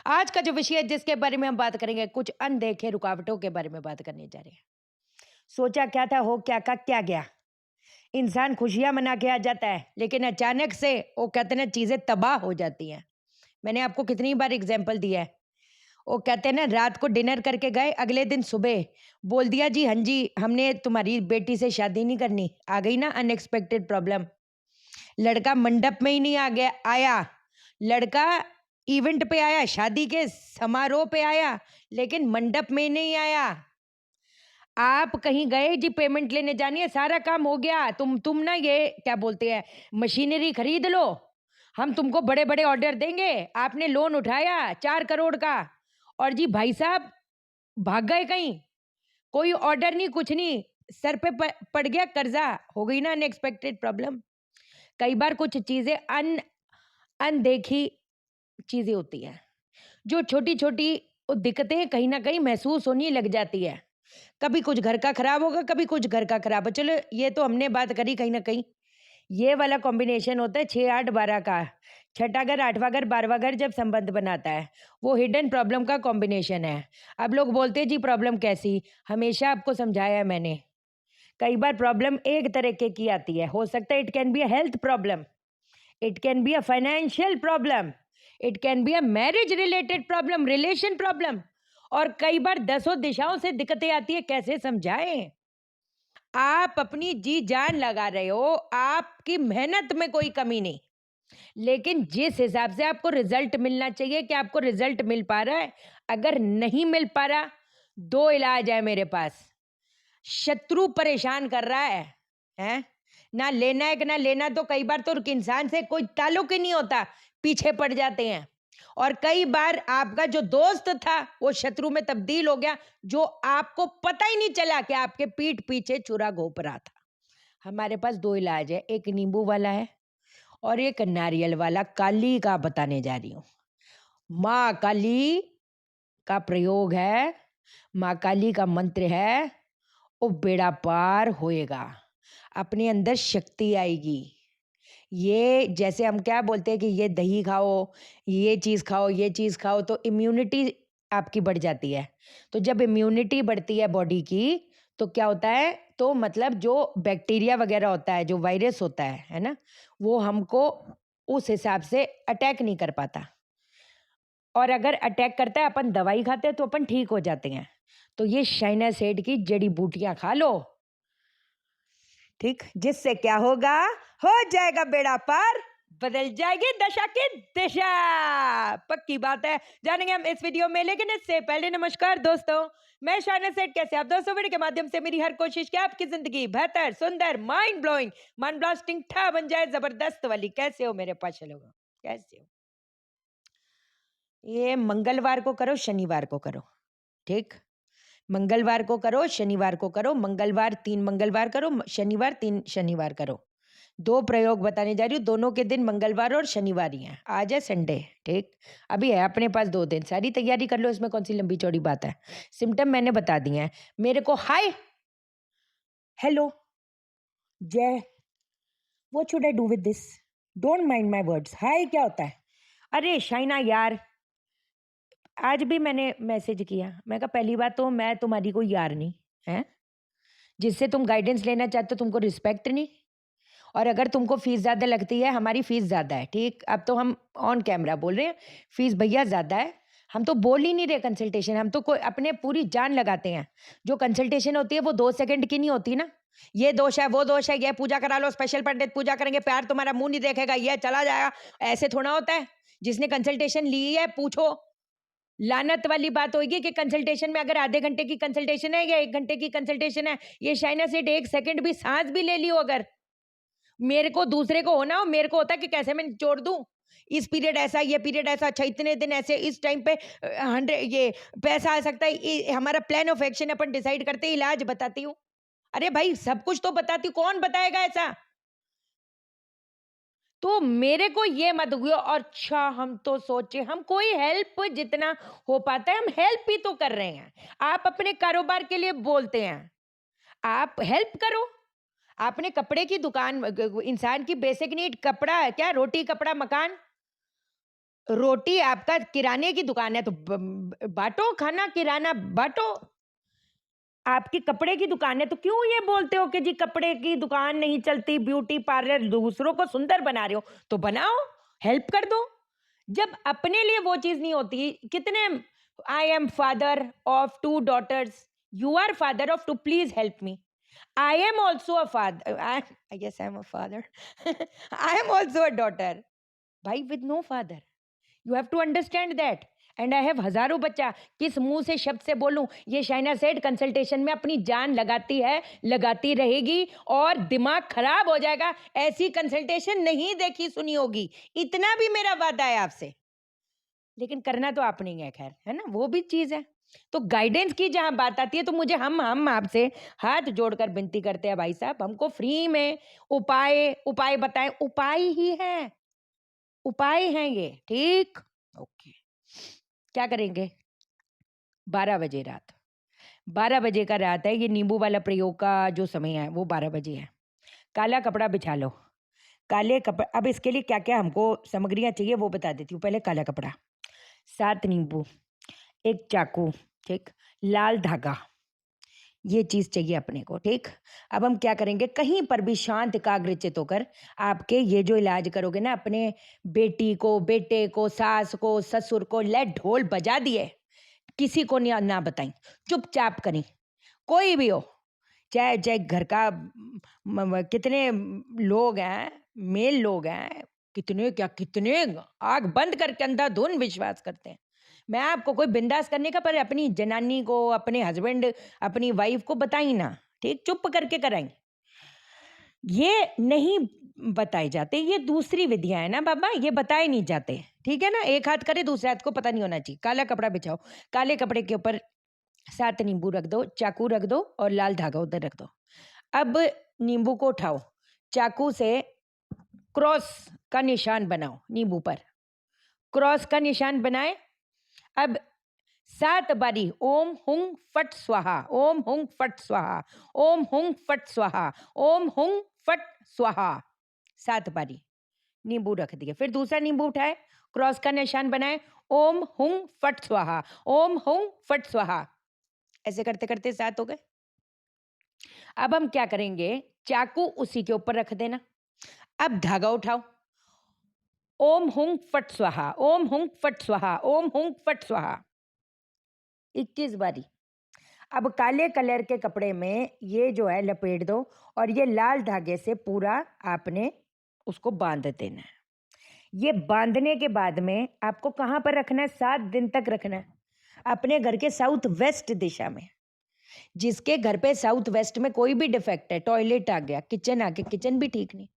आज का जो विषय है जिसके बारे में हम बात करेंगे, कुछ अनदेखे रुकावटों के बारे में बात करने जा रहे हैं। सोचा क्या था, हो क्या का क्या गया। इंसान खुशियां मना के आ जाता है, लेकिन अचानक से वो कहते हैं ना, चीजें तबाह हो जाती हैं। मैंने आपको कितनी बार एग्जाम्पल दिया है। वो कहते हैं ना, रात को डिनर करके गए, अगले दिन सुबह बोल दिया जी हाँ जी, हमने तुम्हारी बेटी से शादी नहीं करनी। आ गई ना अनएक्सपेक्टेड प्रॉब्लम। लड़का मंडप में ही नहीं आ गया आया। लड़का इवेंट पे आया, शादी के समारोह पे आया, लेकिन मंडप में नहीं आया। आप कहीं गए जी, पेमेंट लेने जानी है, सारा काम हो गया, तुम ना ये क्या बोलते हैं, मशीनरी खरीद लो, हम तुमको बड़े बड़े ऑर्डर देंगे। आपने लोन उठाया 4 करोड़ का, और जी भाई साहब भाग गए कहीं। कोई ऑर्डर नहीं, कुछ नहीं, सर पे पड़ गया कर्जा। हो गई ना अनएक्सपेक्टेड प्रॉब्लम। कई बार कुछ चीजें अनदेखी चीजें होती हैं, जो छोटी-छोटी दिक्कतें कहीं न कहीं महसूस होने लग जाती है। कभी कुछ घर का खराब होगा, कभी कुछ घर का खराब हो। चलो ये तो हमने बात करी कहीं न कहीं। ये वाला कॉम्बिनेशन होता है 6, 8, 12 का। छठा घर, 8वां घर, 12वां घर जब संबंध बनाता है, वो हिडन प्रॉब्लम का कॉम्बिनेशन है। अब लोग बोलते हैं जी प्रॉब्लम कैसी? हमेशा आपको समझाया है मैंने। कई बार प्रॉब्लम एक तरीके की आती है। हो सकता है it can be a health problem, it can be a financial problem, it can be a marriage related problem, relation problem, और कई बार दसों दिशाओं से दिक्कतें आती है। कैसे समझाएं? आप अपनी जी जान लगा रहे हो, आपकी मेहनत में कोई कमी नहीं, लेकिन जिस हिसाब से आपको रिजल्ट मिलना चाहिए, कि आपको रिजल्ट मिल पा रहा है? अगर नहीं मिल पा रहा, दो इलाज है मेरे पास। शत्रु परेशान कर रहा है, हैं? ना लेना है कि ना लेना, तो कई बार तो इंसान से कोई ताल्लुक ही नहीं होता, पीछे पड़ जाते हैं। और कई बार आपका जो दोस्त था वो शत्रु में तब्दील हो गया, जो आपको पता ही नहीं चला कि आपके पीठ पीछे छुरा घोंप रहा था। हमारे पास दो इलाज है, एक नींबू वाला है और एक नारियल वाला। काली का बताने जा रही हूँ। माँ काली का प्रयोग है, माँ काली का मंत्र है, वो बेड़ा पार होएगा, अपने अंदर शक्ति आएगी। ये जैसे हम क्या बोलते हैं कि ये दही खाओ, ये चीज़ खाओ, ये चीज़ खाओ, तो इम्यूनिटी आपकी बढ़ जाती है। तो जब इम्यूनिटी बढ़ती है बॉडी की, तो क्या होता है, तो मतलब जो बैक्टीरिया वगैरह होता है, जो वायरस होता है ना? वो हमको उस हिसाब से अटैक नहीं कर पाता। और अगर अटैक करता है, अपन दवाई खाते हैं तो अपन ठीक हो जाते हैं। तो ये शाइनासाइड की जड़ी-बूटियाँ खा लो, ठीक? जिससे क्या होगा? हो जाएगा बेड़ा पार, बदल जाएगी दशा की दिशा। पक्की बात है, जानेंगे हम इस वीडियो में, लेकिन इससे पहले नमस्कार दोस्तों, मैं शाइना सेठ। कैसे आप दोस्तों? वीडियो के माध्यम से मेरी हर कोशिश कि आपकी जिंदगी बेहतर, सुंदर, माइंड ब्लोइंग, मन ब्लास्टिंग ठा बन जाए, जबरदस्त वाली। कैसे हो मेरे पास लोग? कैसे हो? ये मंगलवार को करो, शनिवार को करो, ठीक? मंगलवार को करो, शनिवार को करो, मंगलवार 3 मंगलवार करो, शनिवार 3 शनिवार करो। 2 प्रयोग बताने जा रही हूँ, दोनों के दिन मंगलवार और शनिवार ही हैं। आज है संडे, ठीक? अभी है अपने पास 2 दिन, सारी तैयारी कर लो, इसमें कौन-सी लंबी-चौड़ी बात है। सिम्पटम मैंने बता दिए हैं। मेरे को hi, hello, Jai, what should I do with this? Don't mind my words. Hi क्या होता है? अरे शाइना यार, आज भी मैंने मैसेज किया। मैं कहा पहली बात तो मैं तुम्हारी कोई यार नहीं, हैं? जिससे तुम गाइडेंस लेना चाहते हो, तुमको रिस्पेक्ट नहीं। और अगर तुमको फीस ज़्यादा लगती है, हमारी फीस ज़्यादा है, ठीक? अब तो हम ऑन कैमरा बोल रहे हैं, फीस भैया ज़्यादा है। हम तो बोल ही नहीं रहे कंसल्टेशन, हम तो कोई अपने पूरी जान लगाते हैं। जो कंसल्टेशन होती है वो 2 सेकंड की नहीं होती ना। ये दोष है, वो दोष है, ये पूजा करा लो, स्पेशल पंडित पूजा करेंगे, प्यार तुम्हारा मुँह नहीं देखेगा, ये चला जाएगा। ऐसे थोड़ा होता है। जिसने कंसल्टेशन ली है पूछो। लानत वाली बात होगी कि कंसल्टेशन में अगर आधे घंटे की कंसल्टेशन है या 1 घंटे की कंसल्टेशन है, ये शाइना सेठ 1 सेकंड भी साँस भी ले ली हो अगर, मेरे को दूसरे को होना हो, मेरे को होता है कि कैसे मैं निचोड़ दूँ। इस पीरियड ऐसा, ये पीरियड ऐसा, अच्छा इतने दिन ऐसे, इस टाइम पे 100 ये पैसा आ सकता है, हमारा plan of action upon decide करते हैं, इलाज बताती हूँ। अरे भाई सब कुछ तो बताती हूँ, कौन बताएगा ऐसा? तो मेरे को ये मत हुआ, और अच्छा हम तो सोचे हम कोई हेल्प जितना हो पाता है हम हेल्प ही तो कर रहे हैं। आप अपने कारोबार के लिए बोलते हैं, आप हेल्प करो। आपने कपड़े की दुकान, इंसान की बेसिक नीड कपड़ा है क्या? रोटी कपड़ा मकान। रोटी आपका किराने की दुकान है तो बांटो खाना, किराना बांटो। आपकी कपड़े की दुकान है तो क्यों ये बोलते हो कि जी कपड़े की दुकान नहीं चलती, ब्यूटी पार्लर, दूसरों को सुंदर बना रहे हो तो बनाओ, हेल्प कर दो। जब अपने लिए वो चीज नहीं होती, कितने, I am father of 2 daughters, you are father of 2, please help me. I am also a father, I guess I am a father, I am also a daughter, भाई with no father. You have to understand that. And I have हजारों बच्चा, किस मुंह से शब्द से बोलूं, ये शाइना सेठ कंसल्टेशन में अपनी जान लगाती है, लगाती रहेगी और दिमाग खराब हो जाएगा। ऐसी कंसल्टेशन नहीं देखी सुनी होगी, इतना भी मेरा वादा है आपसे। लेकिन करना तो आपने ही है, खैर, है ना, वो भी चीज है। तो गाइडेंस की जहां बात आती है तो मुझे हम आपसे हाथ जोड़कर विनती करते हैं, भाई साहब हमको फ्री में उपाय उपाय बताएं। उपाय ही है, उपाय हैं ये, ठीक। ओके, क्या करेंगे? 12 बजे रात, 12 बजे का रात है, ये नींबू वाला प्रयोग का जो समय है वो 12 बजे है। काला कपड़ा बिछा लो। काले कपड़े, अब इसके लिए क्या क्या हमको सामग्रियां चाहिए वो बता देती हूँ। पहले काला कपड़ा, 7 नींबू, एक चाकू, ठीक, लाल धागा, ये चीज चाहिए अपने को, ठीक। अब हम क्या करेंगे, कहीं पर भी शांत एकाग्रचित होकर आपके ये जो इलाज करोगे ना, अपने बेटी को, बेटे को, सास को, ससुर को, ले ढोल बजा दिए, किसी को नहीं ना बताई, चुपचाप करी, कोई भी हो, चाहे चाहे घर का कितने लोग हैं, मेल लोग हैं, कितने क्या, कितने आग बंद करके अंधाधुन विश्वास करते हैं। मैं आपको कोई बिंदास करने का, पर अपनी जनानी को, अपने हस्बैंड, अपनी वाइफ को बताई ना, ठीक, चुप करके कराई। ये नहीं बताए जाते, ये दूसरी विधियां है ना बाबा, ये बताए नहीं जाते, ठीक है ना। एक हाथ करे, दूसरे हाथ को पता नहीं होना चाहिए। काला कपड़ा बिछाओ, काले कपड़े के ऊपर 7 नींबू रख दो, चाकू रख दो और लाल धागा उधर रख दो। अब नींबू को उठाओ, चाकू से क्रॉस का निशान बनाओ, नींबू पर क्रॉस का निशान बनाए। अब 7 बारी ओम हुंग फट स्वाहा, ओम हुंग फट स्वाहा, ओम हुंग फट स्वाहा, ओम हुंग फट स्वाहा, 7 बारी नींबू रख दिए। फिर दूसरा नींबू उठाए, क्रॉस का निशान बनाए, ओम हुंग फट स्वाहा, ओम हुंग फट स्वाहा, ऐसे करते करते 7 हो गए। अब हम क्या करेंगे, चाकू उसी के ऊपर रख देना। अब धागा उठाओ, ओम हुंग फट स्वाहा, ओम हुंग फट स्वाहा, ओम हुंग फट स्वाहा, 21 बारी। अब काले कलर के कपड़े में ये जो है लपेट दो और ये लाल धागे से पूरा आपने उसको बांध देना है। ये बांधने के बाद में आपको कहाँ पर रखना है, 7 दिन तक रखना है, अपने घर के साउथ वेस्ट दिशा में। जिसके घर पे साउथ वेस्ट में कोई भी डिफेक्ट है, टॉयलेट आ गया, किचन आ गया, किचन भी ठीक नहीं,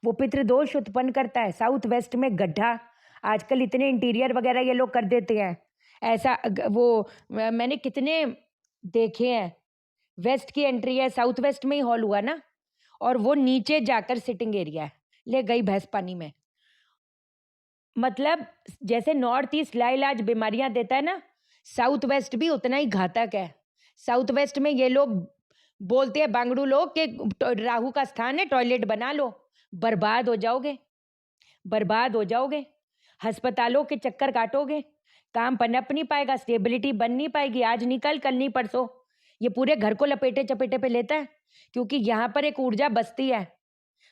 वो पितृदोष उत्पन्न करता है। साउथ वेस्ट में गड्ढा, आजकल इतने इंटीरियर वगैरह ये लोग कर देते हैं ऐसा, मैंने कितने देखे हैं। वेस्ट की एंट्री है, साउथ वेस्ट में ही हॉल हुआ ना, और वो नीचे जाकर सिटिंग एरिया है, ले गई भैंस पानी में। मतलब जैसे नॉर्थ ईस्ट लाइलाज बीमारियां देता है ना, साउथ वेस्ट भी उतना ही घातक है। साउथ वेस्ट में ये लोग बोलते हैं, बांगड़ू लोग, कि राहु का स्थान है, टॉयलेट बना लो, बर्बाद हो जाओगे, बर्बाद हो जाओगे, अस्पतालों के चक्कर काटोगे, काम पनप नहीं पाएगा, स्टेबिलिटी बन नहीं पाएगी, आज नहीं कल नहीं परसों। ये पूरे घर को लपेटे चपेटे पे लेता है, क्योंकि यहाँ पर एक ऊर्जा बसती है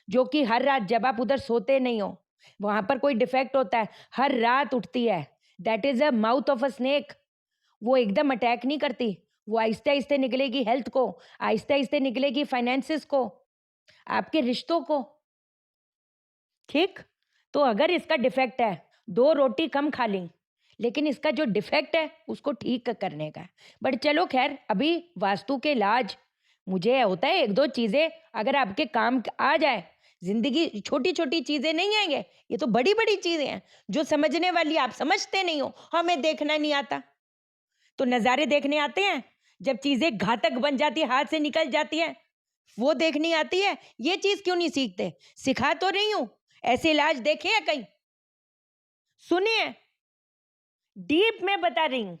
जो कि हर रात जब आप उधर सोते नहीं हो, वहां पर कोई डिफेक्ट होता है, हर रात उठती है। That is a mouth of a snake. वो एकदम अटैक नहीं करती, वो आहिस्ते आहिस्ते निकलेगी हेल्थ को, आहिस्ते आहिस्ते निकलेगी फाइनेंसिस को, आपके रिश्तों को, ठीक। तो अगर इसका डिफेक्ट है, 2 रोटी कम खा ली, लेकिन इसका जो डिफेक्ट है उसको ठीक करने का है। बट चलो खैर, अभी वास्तु के इलाज, मुझे होता है 1-2 चीजें अगर आपके काम आ जाए, जिंदगी छोटी छोटी चीजें नहीं आएंगे, ये तो बड़ी बड़ी चीजें हैं जो समझने वाली, आप समझते नहीं हो, हमें देखना नहीं आता। तो नज़ारे देखने आते हैं, जब चीजें घातक बन जाती है, हाथ से निकल जाती है, वो देखनी आती है। ये चीज क्यों नहीं सीखते? सिखा तो रही हूं, ऐसे इलाज देखे हैं कहीं, सुने हैं, डीप में बता रही हूं।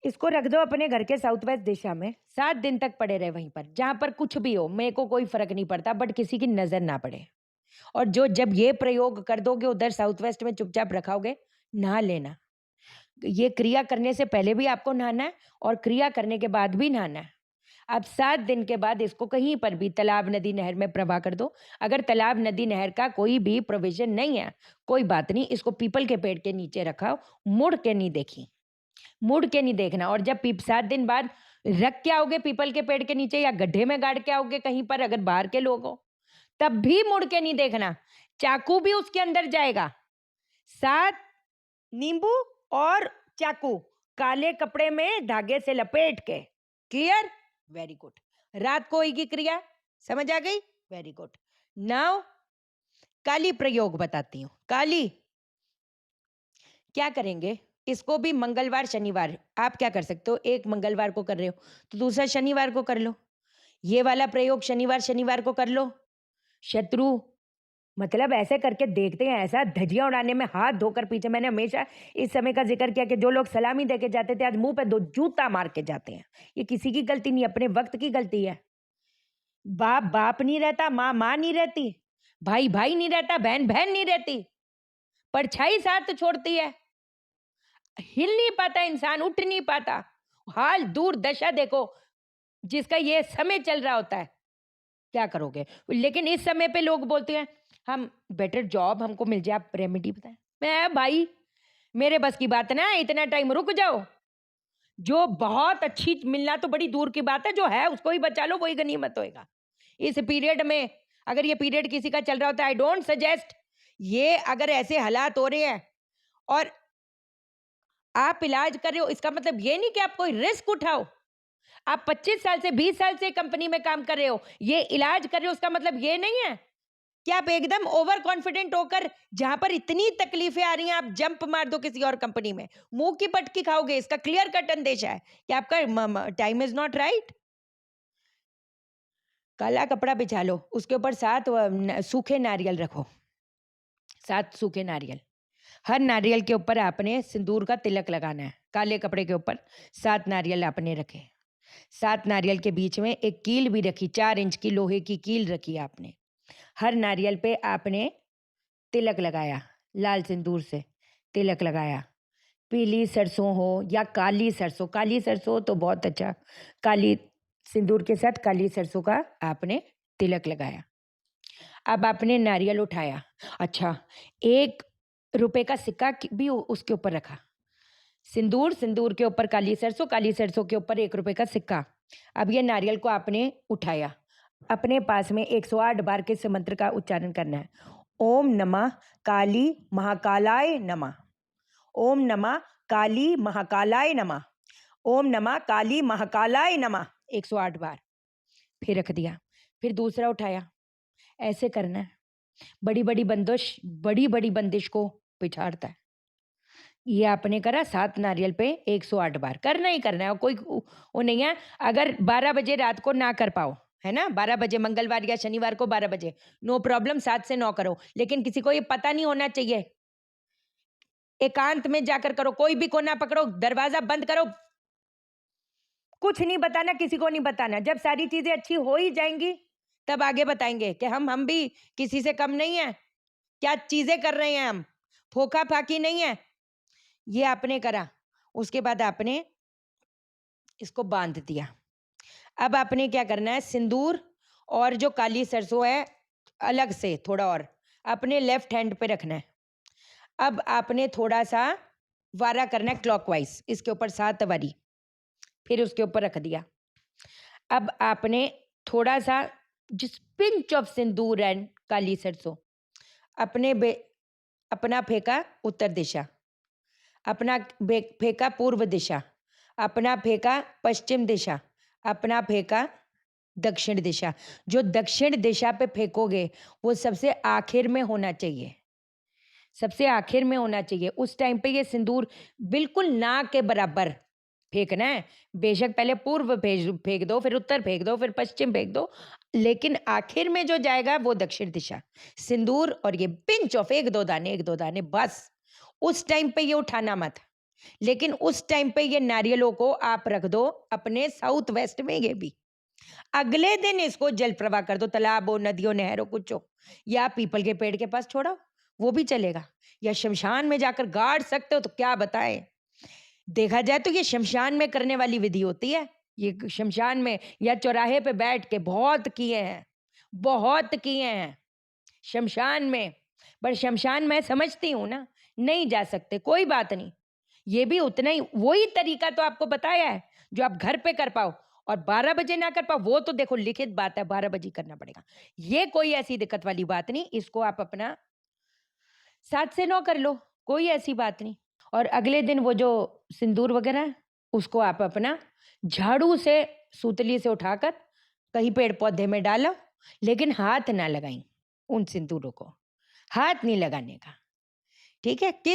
इसको रख दो अपने घर के साउथ वेस्ट दिशा में, 7 दिन तक पड़े रहे वहीं पर, जहां पर कुछ भी हो, मेरे को कोई फर्क नहीं पड़ता, बट किसी की नजर ना पड़े। और जो जब ये प्रयोग कर दोगे उधर साउथ वेस्ट में चुपचाप रखाओगे, नहा लेना। ये क्रिया करने से पहले भी आपको नहाना है और क्रिया करने के बाद भी नहाना है। आप 7 दिन के बाद इसको कहीं पर भी तालाब, नदी, नहर में प्रवाह कर दो। अगर तालाब, नदी, नहर का कोई भी प्रोविज़न नहीं है, कोई बात नहीं, इसको पीपल के पेड़ के नीचे रखाओ, मुड़ के नहीं देखी, मुड़ के नहीं देखना। और जब 7 दिन बाद रख के आओगे पीपल के पेड़ के नीचे या गड्ढे में गाड़ के आओगे कहीं पर, अगर बाहर के लोग हो, तब भी मुड़ के नहीं देखना, चाकू भी उसके अंदर जाएगा। 7 नींबू और चाकू काले कपड़े में धागे से लपेट के। क्लियर? Very good. रात को होगी क्रिया, समझ आ गई? Very good. नाउ काली प्रयोग बताती हूँ। काली क्या करेंगे, इसको भी मंगलवार शनिवार आप क्या कर सकते हो, एक मंगलवार को कर रहे हो तो दूसरा शनिवार को कर लो। ये वाला प्रयोग शनिवार शनिवार को कर लो। शत्रु मतलब ऐसे करके देखते हैं, ऐसा धज्जियां उड़ाने में हाथ धोकर पीछे। मैंने हमेशा इस समय का जिक्र किया कि जो लोग सलामी देके जाते थे आज मुंह पे 2 जूता मार के जाते हैं। ये किसी की गलती नहीं, अपने वक्त की गलती है। बाप बाप नहीं रहता, माँ माँ नहीं रहती, भाई भाई नहीं रहता, बहन बहन नहीं रहती, परछाई साथ छोड़ती है, हिल नहीं पाता इंसान, उठ नहीं पाता। हाल दूर दशा देखो जिसका ये समय चल रहा होता है, क्या करोगे? लेकिन इस समय पे लोग बोलते हैं हम बेटर जॉब हमको मिल जाए, आप रेमेडी बताएं। मैं भाई मेरे बस की बात ना, इतना टाइम रुक जाओ। जो बहुत अच्छी मिलना तो बड़ी दूर की बात है, जो है उसको ही बचा लो, वही गनीमत होएगा। इस पीरियड में अगर ये पीरियड किसी का चल रहा होता है, आई डोंट सजेस्ट, ये अगर ऐसे हालात हो रहे हैं और आप इलाज कर रहे हो, इसका मतलब ये नहीं कि आप कोई रिस्क उठाओ। आप 25 साल से 20 साल से कंपनी में काम कर रहे हो, ये इलाज कर रहे हो, उसका मतलब ये नहीं है कि आप एकदम ओवर कॉन्फिडेंट होकर जहां पर इतनी तकलीफें आ रही हैं आप जंप मार दो किसी और कंपनी में, मुंह की पटकी खाओगे। इसका क्लियर कट अंदेशा है कि आपका टाइम इज नॉट राइट। काला कपड़ा बिछा लो, उसके ऊपर 7 सूखे नारियल रखो, 7 सूखे नारियल। हर नारियल के ऊपर आपने सिंदूर का तिलक लगाना है। काले कपड़े के ऊपर 7 नारियल आपने रखे। 7 नारियल के बीच में एक कील भी रखी, 4 इंच की लोहे की कील रखी आपने। हर नारियल पे आपने तिलक लगाया, लाल सिंदूर से तिलक लगाया। पीली सरसों हो या काली सरसों हो तो बहुत अच्छा, काली सिंदूर के साथ काली सरसों का आपने तिलक लगाया। अब आपने नारियल उठाया, अच्छा 1 रुपए का सिक्का भी उसके ऊपर रखा। सिंदूर, सिंदूर के ऊपर काली सरसों के ऊपर 1 रुपए का सिक्का। अब ये नारियल को आपने उठाया, अपने पास में 108 बार के इस मंत्र का उच्चारण करना है। ओम नमः काली महाकालाय नमः, ओम नमः काली महाकालाय नमः, ओम नमः काली महाकालाय नमः, 108 बार। फिर रख दिया, फिर दूसरा उठाया, ऐसे करना है। बड़ी बड़ी बंदिश को पिछाड़ता है। ये आपने करा 7 नारियल पे 108 बार, करना ही करना है। और कोई वो नहीं है, अगर 12 बजे रात को ना कर पाओ, है ना, 12 बजे मंगलवार या शनिवार को 12 बजे, नो प्रॉब्लम, 7 से 9 करो। लेकिन किसी को ये पता नहीं होना चाहिए, एकांत में जाकर करो, कोई भी कोना पकड़ो, दरवाजा बंद करो, कुछ नहीं बताना, किसी को नहीं बताना। जब सारी चीजें अच्छी हो ही जाएंगी तब आगे बताएंगे कि हम भी किसी से कम नहीं है, क्या चीजें कर रहे हैं हम, फोका फाकी नहीं है। ये आपने करा, उसके बाद आपने इसको बांध दिया। अब आपने क्या करना है, सिंदूर और जो काली सरसों है अलग से थोड़ा और अपने लेफ्ट हैंड पे रखना है। अब आपने थोड़ा सा वारा करना है क्लॉकवाइज, इसके ऊपर 7 वारी, फिर उसके ऊपर रख दिया। अब आपने थोड़ा सा जिस पिंच ऑफ सिंदूर एंड काली सरसों अपना फेंका उत्तर दिशा, अपना फेंका पूर्व दिशा, अपना फेंका पश्चिम दिशा, अपना फेंका दक्षिण दिशा। जो दक्षिण दिशा पे फेंकोगे वो सबसे आखिर में होना चाहिए, सबसे आखिर में होना चाहिए। उस टाइम पे ये सिंदूर बिल्कुल ना के बराबर फेंकना है। बेशक पहले पूर्व फेंक दो, फिर उत्तर फेंक दो, फिर पश्चिम फेंक दो, लेकिन आखिर में जो जाएगा वो दक्षिण दिशा। सिंदूर और ये पिंच ऑफ 1-2 दाने बस। उस टाइम पे ये उठाना मत, लेकिन उस टाइम पे ये नारियलों को आप रख दो अपने साउथ वेस्ट में। ये भी अगले दिन इसको जल प्रवाह कर दो, तालाब हो, नदियों, नहरों, कुछ हो, या पीपल के पेड़ के पास छोड़ो, वो भी चलेगा। या शमशान में जाकर गाड़ सकते हो तो क्या बताएं। देखा जाए तो ये शमशान में करने वाली विधि होती है। ये शमशान में या चौराहे पे बैठ के बहुत किए हैं, बहुत किए हैं शमशान में। पर शमशान मैं समझती हूँ ना, नहीं जा सकते, कोई बात नहीं। ये भी उतना ही, वही तरीका तो आपको बताया है जो आप घर पे कर पाओ। और 12 बजे ना कर पाओ, वो तो देखो लिखित बात है, 12 बजे करना पड़ेगा। ये कोई ऐसी दिक्कत वाली बात नहीं, इसको आप अपना 7 से 9 कर लो, कोई ऐसी बात नहीं। और अगले दिन वो जो सिंदूर वगैरह है, उसको आप अपना झाड़ू से, सूतली से उठाकर कहीं पेड़-पौधे में डालो, लेकिन हाथ ना लगाएँ उन सिंदूरों को, हाथ नहीं लगाने का, ठीक है? कि